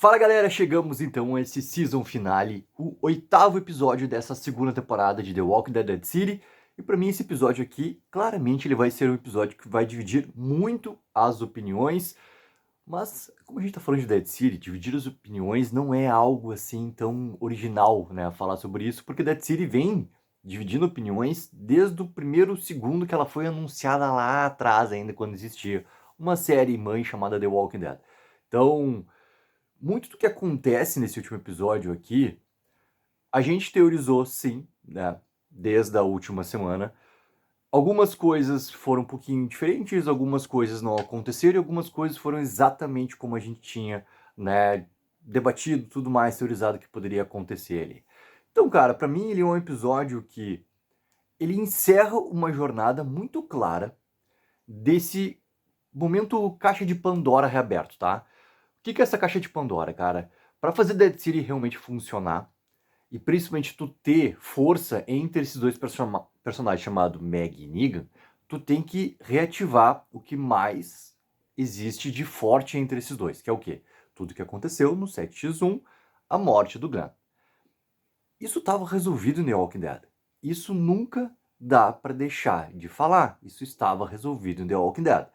Fala galera, chegamos então a esse season finale, o 8º episódio dessa segunda temporada de The Walking Dead Dead City. E pra mim esse episódio aqui, claramente ele vai ser um episódio que vai dividir muito as opiniões. Mas como a gente tá falando de Dead City, dividir as opiniões não é algo assim tão original, né, falar sobre isso, porque Dead City vem dividindo opiniões desde o primeiro segundo que ela foi anunciada lá atrás ainda, quando existia uma série mãe chamada The Walking Dead. Então, muito do que acontece nesse último episódio aqui, a gente teorizou sim, né, desde a última semana. Algumas coisas foram um pouquinho diferentes, algumas coisas não aconteceram e algumas coisas foram exatamente como a gente tinha, né, debatido, tudo mais teorizado que poderia acontecer ali. Então, cara, pra mim ele é um episódio que ele encerra uma jornada muito clara desse momento caixa de Pandora reaberto, tá? O que é essa caixa de Pandora, cara? Para fazer Dead City realmente funcionar, e principalmente tu ter força entre esses dois personagens chamados Meg e Negan, tu tem que reativar o que mais existe de forte entre esses dois, que é o quê? Tudo que aconteceu no 7x1, a morte do Glenn. Isso estava resolvido em The Walking Dead. Isso nunca dá para deixar de falar. Isso estava resolvido em The Walking Dead.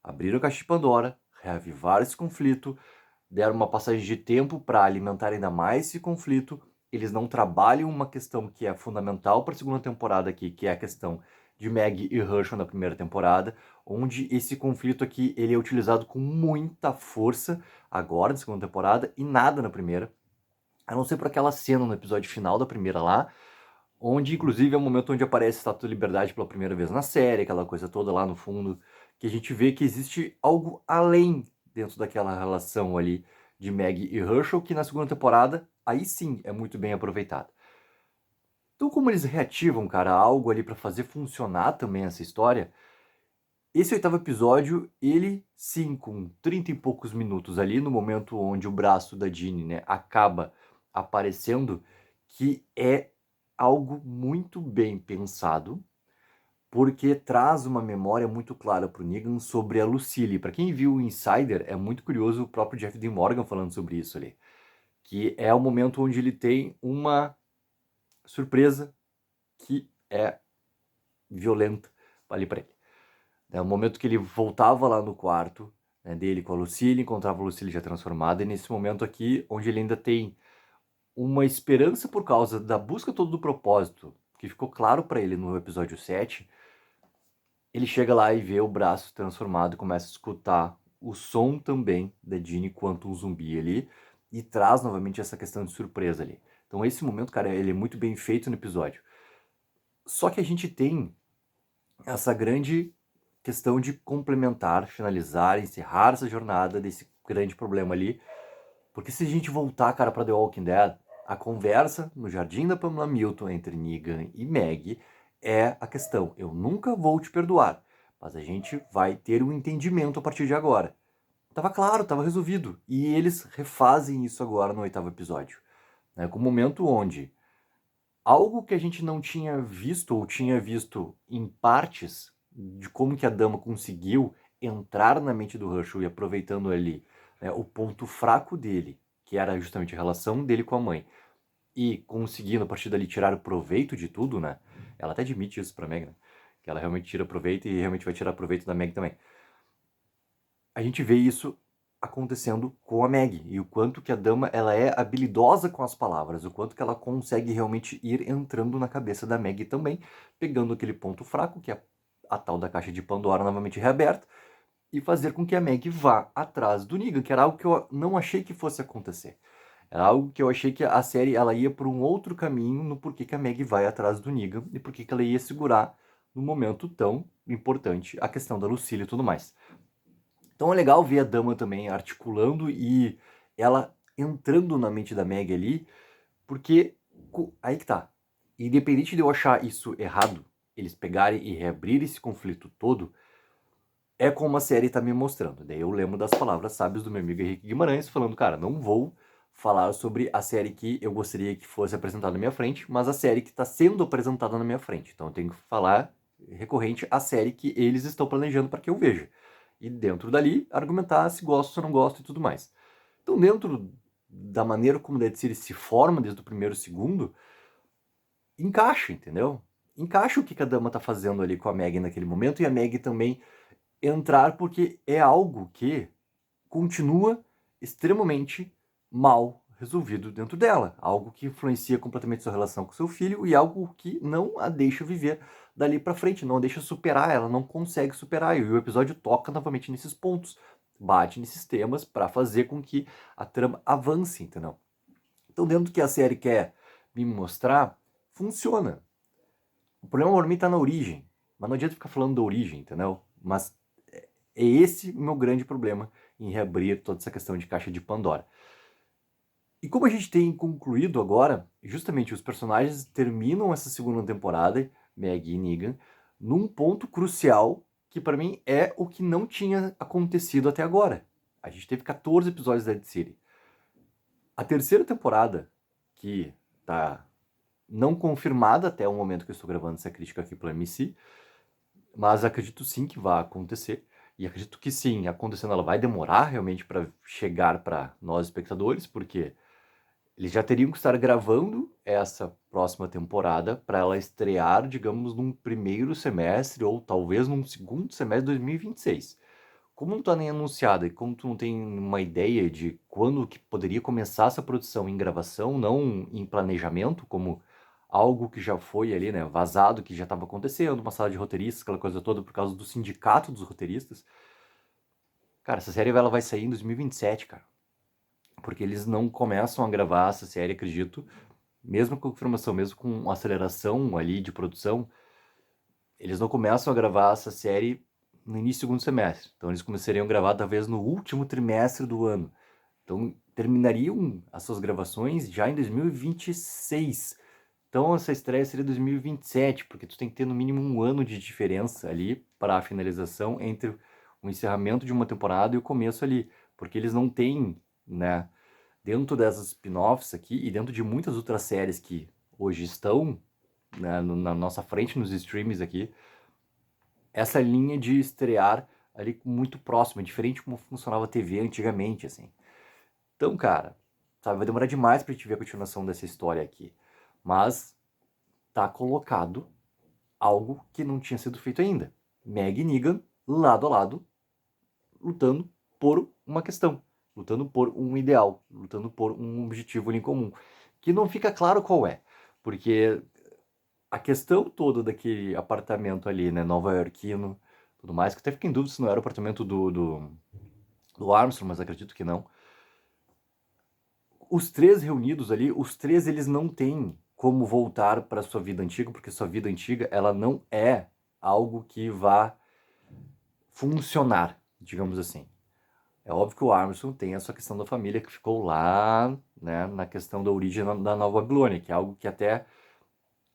Abriram a caixa de Pandora, reavivaram esse conflito, deram uma passagem de tempo para alimentar ainda mais esse conflito. Eles não trabalham uma questão que é fundamental para a segunda temporada aqui, que é a questão de Maggie e Hershel na primeira temporada, onde esse conflito aqui ele é utilizado com muita força agora na segunda temporada e nada na primeira, a não ser por aquela cena no episódio final da primeira lá, onde inclusive é o momento onde aparece a Estátua da Liberdade pela primeira vez na série, aquela coisa toda lá no fundo, que a gente vê que existe algo além dentro daquela relação ali de Maggie e Hershel, que na segunda temporada, aí sim, é muito bem aproveitado. Então, como eles reativam, cara, algo ali para fazer funcionar também essa história, esse 8º episódio, ele sim, com 30 e poucos minutos ali, no momento onde o braço da Jeannie, né, acaba aparecendo, que é algo muito bem pensado, porque traz uma memória muito clara para o Negan sobre a Lucille. Para quem viu o Insider, é muito curioso o próprio Jeff Dean Morgan falando sobre isso ali, que é o momento onde ele tem uma surpresa que é violenta ali para ele. É o momento que ele voltava lá no quarto, né, dele com a Lucille, encontrava a Lucille já transformada, e nesse momento aqui, onde ele ainda tem uma esperança por causa da busca todo do propósito, que ficou claro para ele no episódio 7, ele chega lá e vê o braço transformado e começa a escutar o som também da Jeannie quanto um zumbi ali, e traz novamente essa questão de surpresa ali. Então esse momento, cara, ele é muito bem feito no episódio. Só que a gente tem essa grande questão de complementar, finalizar, encerrar essa jornada desse grande problema ali. Porque se a gente voltar, cara, para The Walking Dead, a conversa no Jardim da Pamela Milton entre Negan e Maggie é a questão: eu nunca vou te perdoar, mas a gente vai ter um entendimento a partir de agora. Tava claro, tava resolvido. E eles refazem isso agora no 8º episódio. Né, com o momento onde algo que a gente não tinha visto ou tinha visto em partes de como que a dama conseguiu entrar na mente do Herschel e aproveitando ali, né, o ponto fraco dele, que era justamente a relação dele com a mãe, e conseguindo a partir dali tirar o proveito de tudo, né? Ela até admite isso pra Meg, né? Que ela realmente tira proveito e realmente vai tirar proveito da Meg também. A gente vê isso acontecendo com a Meg e o quanto que a dama ela é habilidosa com as palavras, o quanto que ela consegue realmente ir entrando na cabeça da Meg também, pegando aquele ponto fraco que é a tal da caixa de Pandora novamente reaberta e fazer com que a Meg vá atrás do Negan, que era algo que eu não achei que fosse acontecer. Era algo que eu achei que a série ela ia por um outro caminho no porquê que a Meg vai atrás do Negan e porquê que ela ia segurar no momento tão importante a questão da Lucille e tudo mais. Então é legal ver a dama também articulando e ela entrando na mente da Meg ali, porque aí que tá. Independente de eu achar isso errado, eles pegarem e reabrir esse conflito todo, é como a série tá me mostrando. Daí eu lembro das palavras sábias do meu amigo Henrique Guimarães falando, cara, não vou falar sobre a série que eu gostaria que fosse apresentada na minha frente, mas a série que está sendo apresentada na minha frente. Então eu tenho que falar recorrente a série que eles estão planejando para que eu veja. E dentro dali, argumentar se gosto, se não gosto e tudo mais. Então, dentro da maneira como Dead City se forma desde o primeiro segundo, encaixa, entendeu? Encaixa o que a Dama tá fazendo ali com a Maggie naquele momento, e a Maggie também entrar, porque é algo que continua extremamente mal resolvido dentro dela. Algo que influencia completamente sua relação com seu filho e algo que não a deixa viver dali pra frente, não a deixa superar, ela não consegue superar. E o episódio toca novamente nesses pontos, bate nesses temas para fazer com que a trama avance, entendeu? Então, dentro do que a série quer me mostrar, funciona. O problema para mim tá na origem, mas não adianta ficar falando da origem, entendeu? Mas é esse o meu grande problema em reabrir toda essa questão de caixa de Pandora. E como a gente tem concluído agora, justamente os personagens terminam essa segunda temporada, Maggie e Negan, num ponto crucial que para mim é o que não tinha acontecido até agora. A gente teve 14 episódios da Dead City. A terceira temporada, que tá não confirmada até o momento que eu estou gravando essa crítica aqui pela MC, mas acredito sim que vai acontecer. E acredito que sim, acontecendo, ela vai demorar realmente para chegar para nós espectadores, porque eles já teriam que estar gravando essa próxima temporada para ela estrear, digamos, num primeiro semestre ou talvez num segundo semestre de 2026. Como não está nem anunciada e como tu não tem uma ideia de quando que poderia começar essa produção em gravação, não em planejamento, como algo que já foi ali, né, vazado, que já estava acontecendo, uma sala de roteiristas, aquela coisa toda por causa do sindicato dos roteiristas. Cara, essa série ela vai sair em 2027, cara. Porque eles não começam a gravar essa série, acredito, mesmo com confirmação, mesmo com aceleração ali de produção, eles não começam a gravar essa série no início do segundo semestre. Então eles começariam a gravar talvez no último trimestre do ano. Então terminariam as suas gravações já em 2026. Então essa estreia seria 2027, porque tu tem que ter no mínimo um ano de diferença ali para a finalização entre o encerramento de uma temporada e o começo ali, porque eles não têm, né, dentro dessas spin-offs aqui e dentro de muitas outras séries que hoje estão, né, na nossa frente nos streams aqui, essa linha de estrear ali muito próxima, diferente como funcionava a TV antigamente, assim. Então, cara, sabe, vai demorar demais pra gente ver a continuação dessa história aqui. Mas tá colocado algo que não tinha sido feito ainda. Meg e Negan, lado a lado, lutando por uma questão, lutando por um ideal, lutando por um objetivo ali em comum, que não fica claro qual é, porque a questão toda daquele apartamento ali, né, nova-iorquino, tudo mais, que até fiquei em dúvida se não era o apartamento do Armstrong, mas acredito que não. Os três reunidos ali, os três eles não têm como voltar para sua vida antiga, porque sua vida antiga ela não é algo que vá funcionar, digamos assim. É óbvio que o Armstrong tem essa questão da família que ficou lá, né, na questão da origem da Nova Babilônia, que é algo que até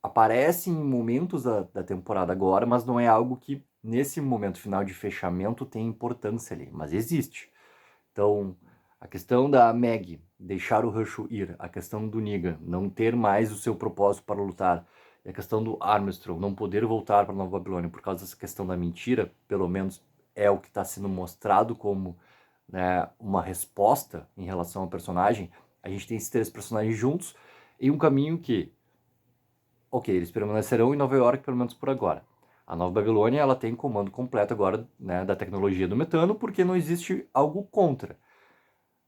aparece em momentos da temporada agora, mas não é algo que nesse momento final de fechamento tem importância ali, mas existe. Então, a questão da Meg deixar o Herschel ir, a questão do Negan não ter mais o seu propósito para lutar, e a questão do Armstrong não poder voltar para Nova Babilônia por causa dessa questão da mentira, pelo menos é o que está sendo mostrado como, né, uma resposta em relação ao personagem. A gente tem esses três personagens juntos em um caminho que, ok, eles permanecerão em Nova York pelo menos por agora. A Nova Babilônia ela tem comando completo agora, né, da tecnologia do metano, porque não existe algo contra.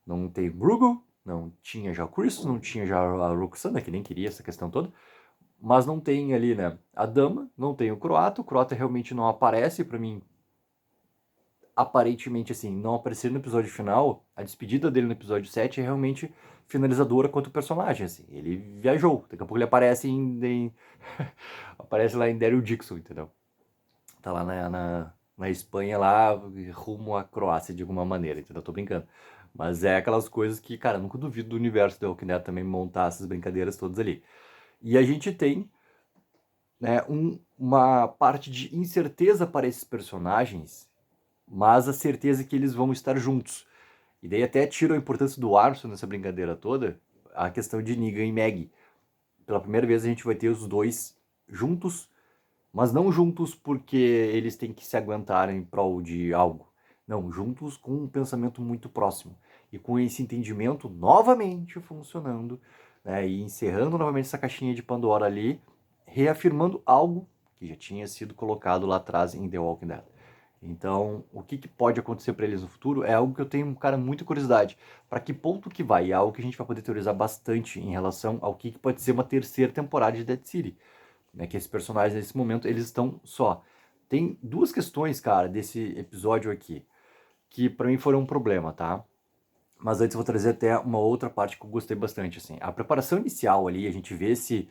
Não tem Bruegel, não tinha já o Chris, não tinha já a Roxana, que nem queria essa questão toda, mas não tem ali, né, a Dama, não tem o Croata realmente não aparece, pra mim, aparentemente, assim, não aparecer no episódio final, a despedida dele no episódio 7 é realmente finalizadora quanto personagem, assim, ele viajou, daqui a pouco ele aparece aparece lá em Daryl Dixon, entendeu? Tá lá na Espanha, lá, rumo à Croácia de alguma maneira, entendeu? Tô brincando. Mas é aquelas coisas que, cara, nunca duvido do universo do Walking Dead também montar essas brincadeiras todas ali. E a gente tem, né, uma parte de incerteza para esses personagens, mas a certeza que eles vão estar juntos. E daí até tiro a importância do Arson nessa brincadeira toda, a questão de Negan e Maggie. Pela primeira vez a gente vai ter os dois juntos, mas não juntos porque eles têm que se aguentar em prol de algo. Não, juntos com um pensamento muito próximo. E com esse entendimento novamente funcionando, né, e encerrando novamente essa caixinha de Pandora ali, reafirmando algo que já tinha sido colocado lá atrás em The Walking Dead. Então, o que pode acontecer para eles no futuro é algo que eu tenho, cara, muita curiosidade. Para que ponto que vai? É algo que a gente vai poder teorizar bastante em relação ao que pode ser uma terceira temporada de Dead City. Né, que esses personagens, nesse momento, eles estão só. Tem duas questões, cara, desse episódio aqui, que para mim foram um problema, tá? Mas antes eu vou trazer até uma outra parte que eu gostei bastante, assim. A preparação inicial ali, a gente vê esse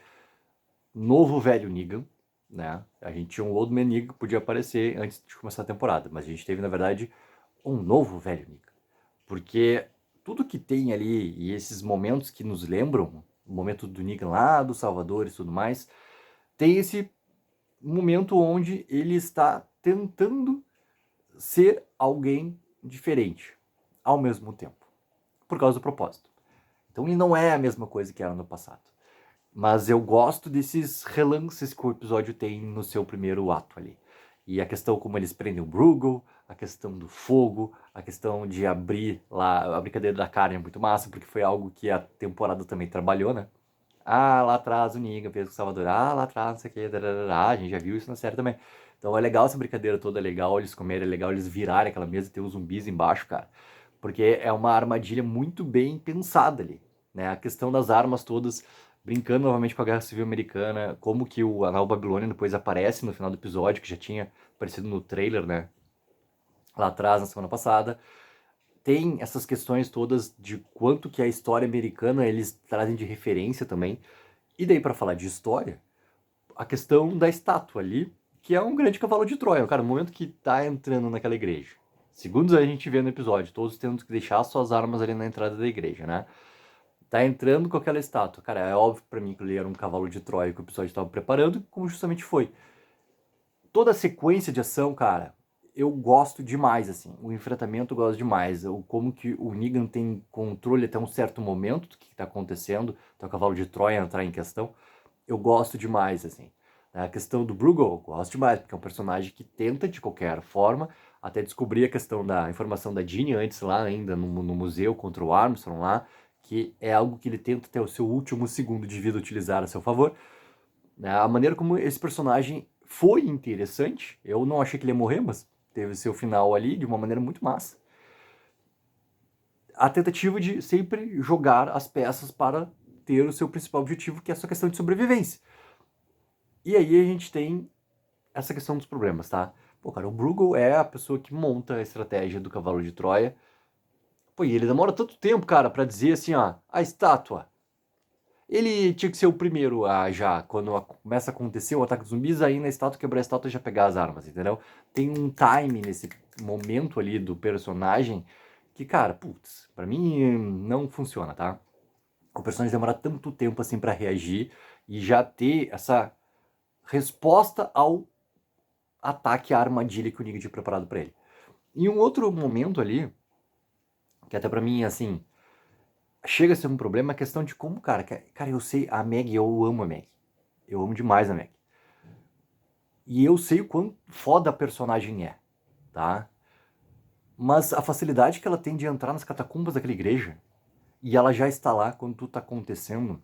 novo velho Negan, né? A gente tinha um Old Man Negan que podia aparecer antes de começar a temporada, mas a gente teve, na verdade, um novo velho Negan. Porque tudo que tem ali e esses momentos que nos lembram, o momento do Negan lá, do Salvador e tudo mais, tem esse momento onde ele está tentando ser alguém diferente ao mesmo tempo, por causa do propósito. Então ele não é a mesma coisa que era no passado. Mas eu gosto desses relances que o episódio tem no seu primeiro ato ali. E a questão como eles prendem o Bruegel, a questão do fogo, a questão de abrir lá, a brincadeira da carne é muito massa, porque foi algo que a temporada também trabalhou, né? Ah, lá atrás o Negan fez com o Salvador. Ah, lá atrás não sei o que. A gente já viu isso na série também. Então é legal essa brincadeira toda, é legal eles comerem, é legal eles virarem aquela mesa e ter os zumbis embaixo, cara. Porque é uma armadilha muito bem pensada ali. Né? A questão das armas todas, brincando novamente com a Guerra Civil Americana, como que o Anal Babilônia depois aparece no final do episódio, que já tinha aparecido no trailer, né? Lá atrás, na semana passada. Tem essas questões todas de quanto que a história americana eles trazem de referência também. E daí, para falar de história, a questão da estátua ali, que é um grande cavalo de Troia. Cara, no momento que tá entrando naquela igreja, segundos a gente vê no episódio, todos tendo que deixar suas armas ali na entrada da igreja, né? Tá entrando com aquela estátua. Cara, é óbvio para mim que ele era um cavalo de Troia que o episódio estava preparando, como justamente foi. Toda a sequência de ação, cara, eu gosto demais, assim. O enfrentamento eu gosto demais. Como que o Negan tem controle até um certo momento do que tá acontecendo, até o cavalo de Troia entrar em questão. Eu gosto demais, assim. A questão do Bruegel, eu gosto demais, porque é um personagem que tenta, de qualquer forma, até descobrir a questão da informação da Jeanne antes lá, ainda no museu contra o Armstrong lá, que é algo que ele tenta até o seu último segundo de vida utilizar a seu favor. A maneira como esse personagem foi interessante, eu não achei que ele ia morrer, mas teve seu final ali de uma maneira muito massa. A tentativa de sempre jogar as peças para ter o seu principal objetivo, que é a sua questão de sobrevivência. E aí a gente tem essa questão dos problemas, tá? Pô, cara, o Bruegel é a pessoa que monta a estratégia do cavalo de Troia. Pô, e ele demora tanto tempo, cara, pra dizer assim, ó, a estátua. Ele tinha que ser o primeiro a já, quando começa a acontecer o ataque dos zumbis, aí na estátua, quebrar a estátua e já pegar as armas, entendeu? Tem um time nesse momento ali do personagem que, cara, putz, pra mim não funciona, tá? O personagem demora tanto tempo assim pra reagir e já ter essa resposta ao ataque à armadilha que o Negan tinha preparado pra ele. E um outro momento ali, que até pra mim, assim, chega a ser um problema, é a questão de como, cara, eu sei, a Meg, eu amo a Meg. Eu amo demais a Meg. E eu sei o quão foda a personagem é, tá? Mas a facilidade que ela tem de entrar nas catacumbas daquela igreja, e ela já está lá quando tudo tá acontecendo,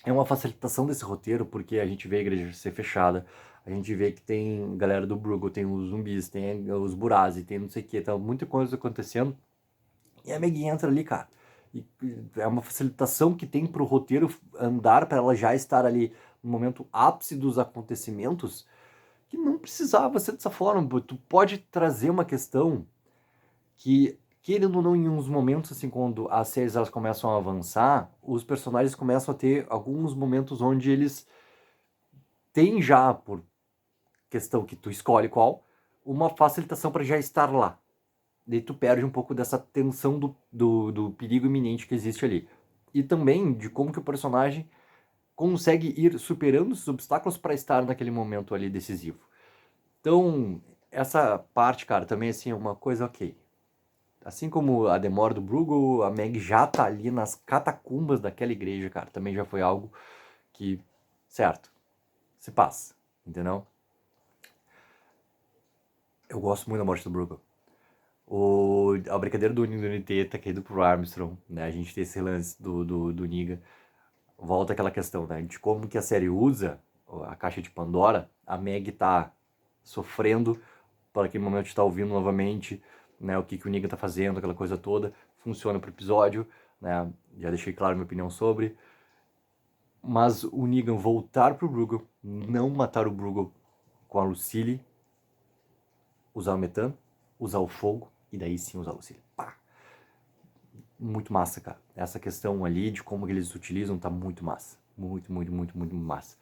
é uma facilitação desse roteiro, porque a gente vê a igreja ser fechada, a gente vê que tem galera do Bruegel, tem os zumbis, tem os Burazi, tem não sei o que, tá muita coisa acontecendo, e a Meg entra ali, cara. E é uma facilitação que tem pro roteiro andar, para ela já estar ali no momento ápice dos acontecimentos, que não precisava ser dessa forma. Tu pode trazer uma questão que, querendo ou não, em uns momentos, assim, quando as séries elas começam a avançar, os personagens começam a ter alguns momentos onde eles têm já, por questão que tu escolhe qual, uma facilitação para já estar lá. Daí tu perde um pouco dessa tensão do perigo iminente que existe ali. E também de como que o personagem consegue ir superando esses obstáculos para estar naquele momento ali decisivo. Então, essa parte, cara, também assim, é uma coisa ok. Assim como a demora do Bruegel, a Meg já tá ali nas catacumbas daquela igreja, cara. Também já foi algo que, certo, se passa, entendeu? Eu gosto muito da morte do Bruegel. A brincadeira do NT tá caindo pro Armstrong, né? A gente tem esse lance do Negan. Volta aquela questão, né? De como que a série usa a caixa de Pandora. A Meg tá sofrendo para aquele momento de estar ouvindo novamente, né? O que o Negan tá fazendo, aquela coisa toda. Funciona pro episódio, né? Já deixei claro minha opinião sobre. Mas o Negan voltar pro Bruegel, não matar o Bruegel com a Lucille, usar o metano, usar o fogo, e daí sim usar a Lucille. Pá! Muito massa, cara. Essa questão ali de como eles utilizam tá muito massa. Muito, muito, muito, muito massa.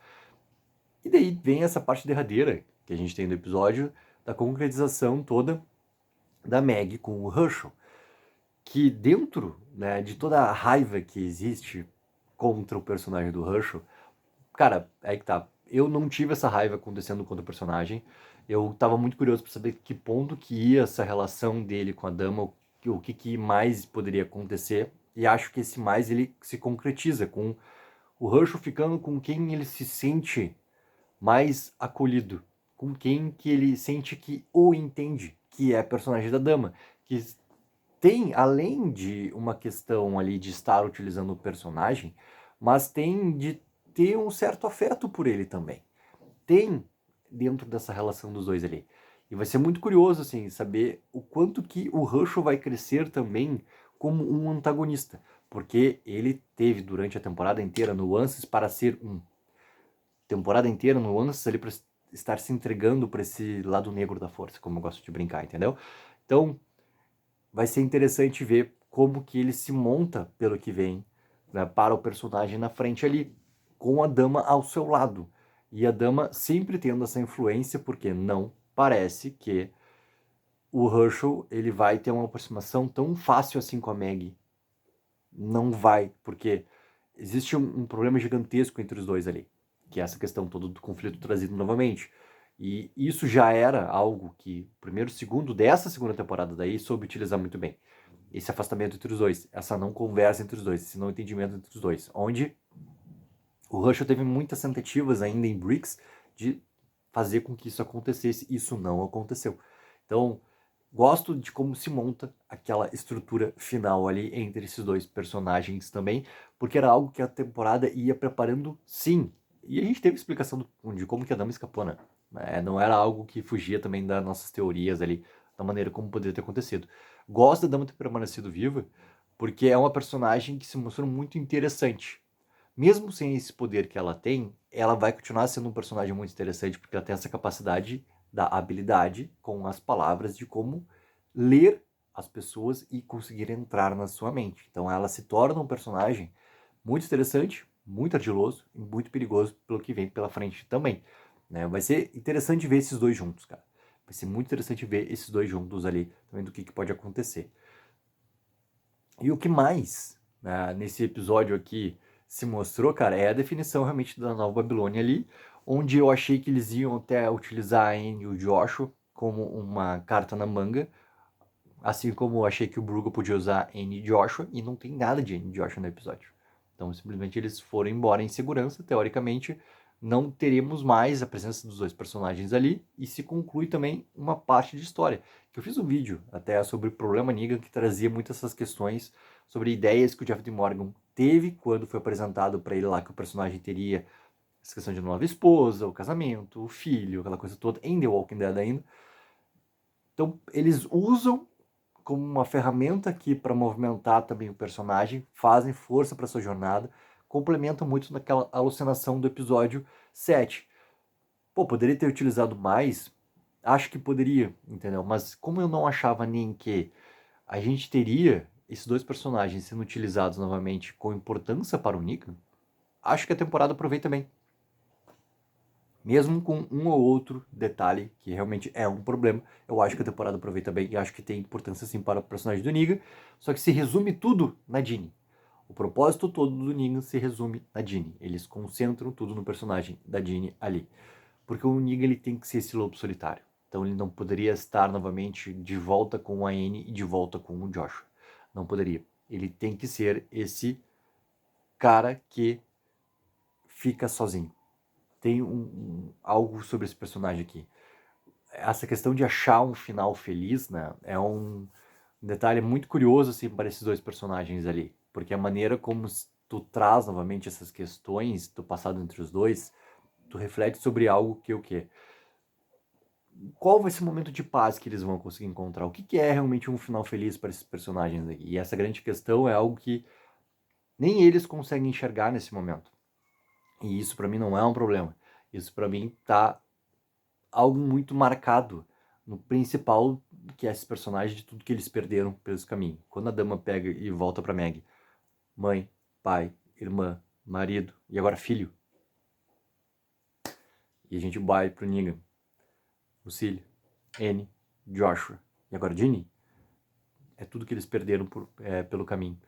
E daí vem essa parte derradeira que a gente tem no episódio da concretização toda da Meg com o Herschel. Que dentro, né, de toda a raiva que existe contra o personagem do Herschel, cara, é que tá. Eu não tive essa raiva acontecendo contra o personagem. Eu tava muito curioso para saber que ponto que ia essa relação dele com a dama, o que mais poderia acontecer. E acho que esse mais ele se concretiza com o Herschel ficando com quem ele se sente mais acolhido, com quem que ele sente que o entende, que é a personagem da dama, que tem, além de uma questão ali de estar utilizando o personagem, mas tem de ter um certo afeto por ele também. Tem dentro dessa relação dos dois ali. E vai ser muito curioso, assim, saber o quanto que o Herschel vai crescer também como um antagonista. Porque ele teve, durante a temporada inteira, nuances para ser um. Temporada inteira, nuances ali para estar se entregando para esse lado negro da força, como eu gosto de brincar, entendeu? Então, vai ser interessante ver como que ele se monta pelo que vem, né, para o personagem na frente ali, com a dama ao seu lado. E a dama sempre tendo essa influência, porque não parece que o Herschel ele vai ter uma aproximação tão fácil assim com a Maggie. Não vai, porque existe um problema gigantesco entre os dois ali, que é essa questão toda do conflito trazido novamente. E isso já era algo que o primeiro e segundo dessa segunda temporada daí soube utilizar muito bem. Esse afastamento entre os dois, essa não conversa entre os dois, esse não entendimento entre os dois, onde o Herschel teve muitas tentativas ainda em Bricks de fazer com que isso acontecesse, isso não aconteceu. Então, gosto de como se monta aquela estrutura final ali entre esses dois personagens também, porque era algo que a temporada ia preparando sim. E a gente teve explicação de como que a dama escapou, né? Não era algo que fugia também das nossas teorias ali, da maneira como poderia ter acontecido. Gosto da dama ter permanecido viva, porque é uma personagem que se mostrou muito interessante. Mesmo sem esse poder que ela tem, ela vai continuar sendo um personagem muito interessante, porque ela tem essa capacidade da habilidade com as palavras de como ler as pessoas e conseguir entrar na sua mente. Então ela se torna um personagem muito interessante, muito ardiloso e muito perigoso pelo que vem pela frente também. Né? Vai ser interessante ver esses dois juntos, cara. Vai ser muito interessante ver esses dois juntos ali, também do que pode acontecer. E o que mais, né, nesse episódio aqui se mostrou, cara, é a definição realmente da Nova Babilônia ali, onde eu achei que eles iam até utilizar a Anne e o Joshua como uma carta na manga, assim como eu achei que o Brugo podia usar Anne e Joshua, e não tem nada de Anne e Joshua no episódio. Então, simplesmente eles foram embora em segurança, teoricamente, não teremos mais a presença dos dois personagens ali, e se conclui também uma parte de história. Que eu fiz um vídeo até sobre o problema Negan, que trazia muitas essas questões sobre ideias que o Jeff D. Morgan teve quando foi apresentado para ele lá que o personagem teria essa questão de nova esposa, o casamento, o filho, aquela coisa toda, em The Walking Dead ainda. Então, eles usam como uma ferramenta aqui para movimentar também o personagem, fazem força para sua jornada, complementam muito naquela alucinação do episódio 7. Pô, poderia ter utilizado mais? Acho que poderia, entendeu? Mas como eu não achava nem que a gente teria esses dois personagens sendo utilizados novamente com importância para o Negan, acho que a temporada aproveita bem. Mesmo com um ou outro detalhe que realmente é um problema, eu acho que a temporada aproveita bem e acho que tem importância sim para o personagem do Negan, só que se resume tudo na Jeannie. O propósito todo do Negan se resume na Jeannie. Eles concentram tudo no personagem da Jeannie ali. Porque o Negan ele tem que ser esse lobo solitário. Então ele não poderia estar novamente de volta com a Anne e de volta com o Joshua. Não poderia. Ele tem que ser esse cara que fica sozinho. Tem algo sobre esse personagem aqui. essa questão de achar um final feliz, né, é um detalhe muito curioso, assim, para esses dois personagens ali, porque a maneira como tu traz novamente essas questões do passado entre os dois, tu reflete sobre algo que o quê? Qual vai ser o momento de paz que eles vão conseguir encontrar? O que que é realmente um final feliz para esses personagens aqui? E essa grande questão é algo que nem eles conseguem enxergar nesse momento. E isso para mim não é um problema. Isso para mim tá algo muito marcado no principal, que é esse personagem, de tudo que eles perderam pelo caminho. Quando a dama pega e volta pra Meg, mãe, pai, irmã, marido e agora filho. E a gente vai pro Negan, Lucille, Annie, Joshua e agora Ginny. É tudo que eles perderam pelo caminho.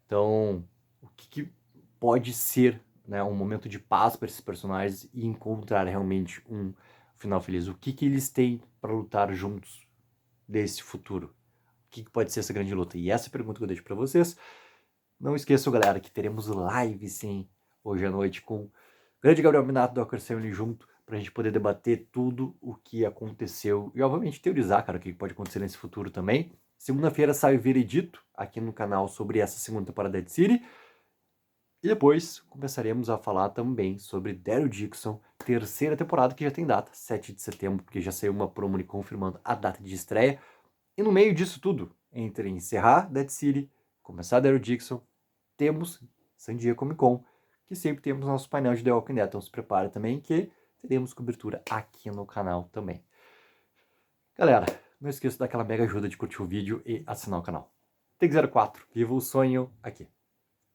Então, o que pode ser, né, um momento de paz para esses personagens e encontrar realmente um final feliz? O que eles têm para lutar juntos desse futuro? O que pode ser essa grande luta? E essa é a pergunta que eu deixo para vocês. Não esqueçam, galera, que teremos live, sim, hoje à noite com o grande Gabriel Minato do Acre junto, para a gente poder debater tudo o que aconteceu e, obviamente, teorizar, cara, o que pode acontecer nesse futuro também. Segunda-feira sai o veredito aqui no canal sobre essa segunda temporada de City. E depois começaremos a falar também sobre Daryl Dixon, terceira temporada, que já tem data, 7 de setembro, porque já saiu uma promo confirmando a data de estreia. E no meio disso tudo, entre encerrar Dead City, começar Daryl Dixon, temos San Diego Comic Con, que sempre temos nosso painel de The Walking Dead. Então se prepare também que teremos cobertura aqui no canal também. Galera, não esqueça daquela mega ajuda de curtir o vídeo e assinar o canal. Take 04, viva o sonho aqui.